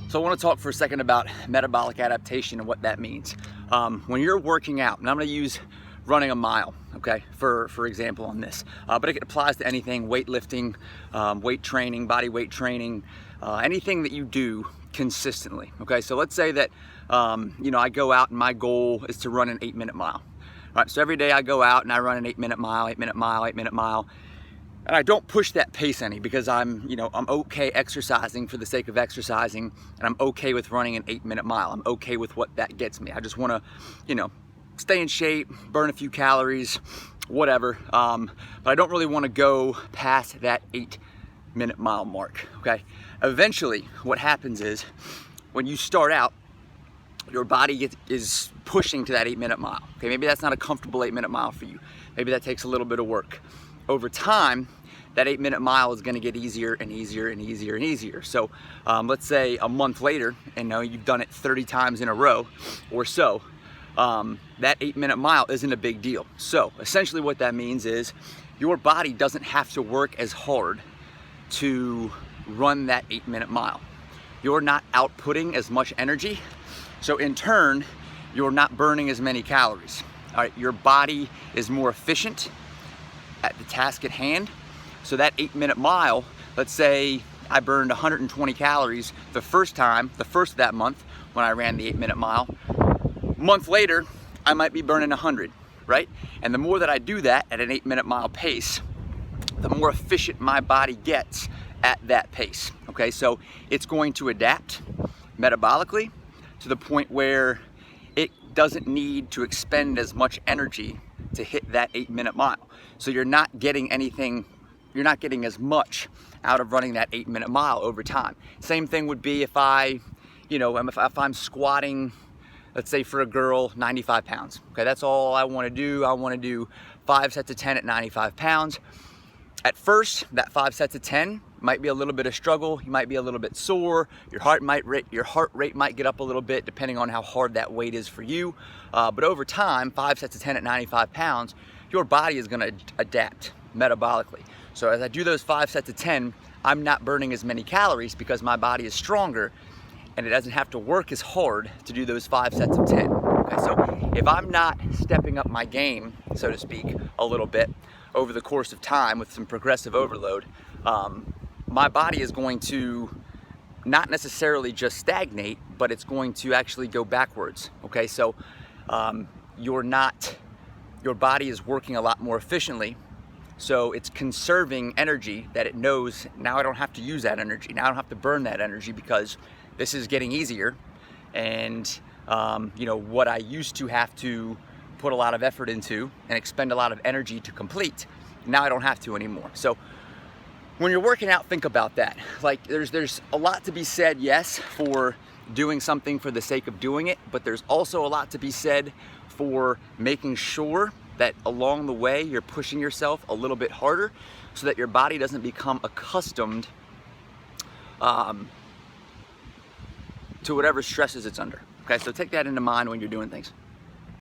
So I want to talk for a second about metabolic adaptation and what that means. When you're working out, and I'm going to use running a mile, okay, for example on this, but it applies to anything, weightlifting, weight training, body weight training, anything that you do consistently, okay? So let's say that, I go out and my goal is to run an 8-minute mile. All right, so every day I go out and I run an 8-minute mile, 8-minute mile, 8-minute mile. And I don't push that pace any because I'm okay exercising for the sake of exercising, and I'm okay with running an 8-minute mile. I'm okay with what that gets me. I just want to, stay in shape, burn a few calories, whatever. But I don't really want to go past that 8-minute mile mark, okay? Eventually, what happens is when you start out, your body is pushing to that 8-minute mile. Okay, maybe that's not a comfortable 8-minute mile for you. Maybe that takes a little bit of work. Over time, that 8-minute mile is going to get easier and easier and easier and easier. So let's say a month later, and now you've done it 30 times in a row or so, that 8-minute mile isn't a big deal. So essentially what that means is your body doesn't have to work as hard to run that 8-minute mile. You're not outputting as much energy, so in turn, you're not burning as many calories. All right, your body is more efficient at the task at hand. So that 8-minute mile, let's say I burned 120 calories the first of that month when I ran the 8-minute mile. A month later, I might be burning 100, right? And the more that I do that at an 8-minute mile pace, the more efficient my body gets at that pace, okay? So it's going to adapt metabolically to the point where it doesn't need to expend as much energy to hit that 8-minute mile. So you're not getting as much out of running that 8-minute mile over time. Same thing would be if if I'm squatting, let's say for a girl, 95 pounds. Okay, that's all I want to do. I want to do 5 sets of 10 at 95 pounds. At first, that 5 sets of 10 might be a little bit of struggle. You might be a little bit sore. Your heart rate might get up a little bit depending on how hard that weight is for you. But over time, 5 sets of 10 at 95 pounds, your body is going to adapt metabolically. So as I do those 5 sets of 10, I'm not burning as many calories because my body is stronger and it doesn't have to work as hard to do those 5 sets of 10. Okay, so if I'm not stepping up my game, so to speak, a little bit over the course of time with some progressive overload, my body is going to not necessarily just stagnate, but it's going to actually go backwards. Okay, so your body is working a lot more efficiently, so it's conserving energy that it knows now I don't have to use that energy. Now I don't have to burn that energy because this is getting easier, and what I used to have to put a lot of effort into and expend a lot of energy to complete, now I don't have to anymore. So when you're working out, think about that. Like there's a lot to be said, yes, for doing something for the sake of doing it, but there's also a lot to be said for making sure that along the way you're pushing yourself a little bit harder so that your body doesn't become accustomed to whatever stresses it's under. Okay, so take that into mind when you're doing things.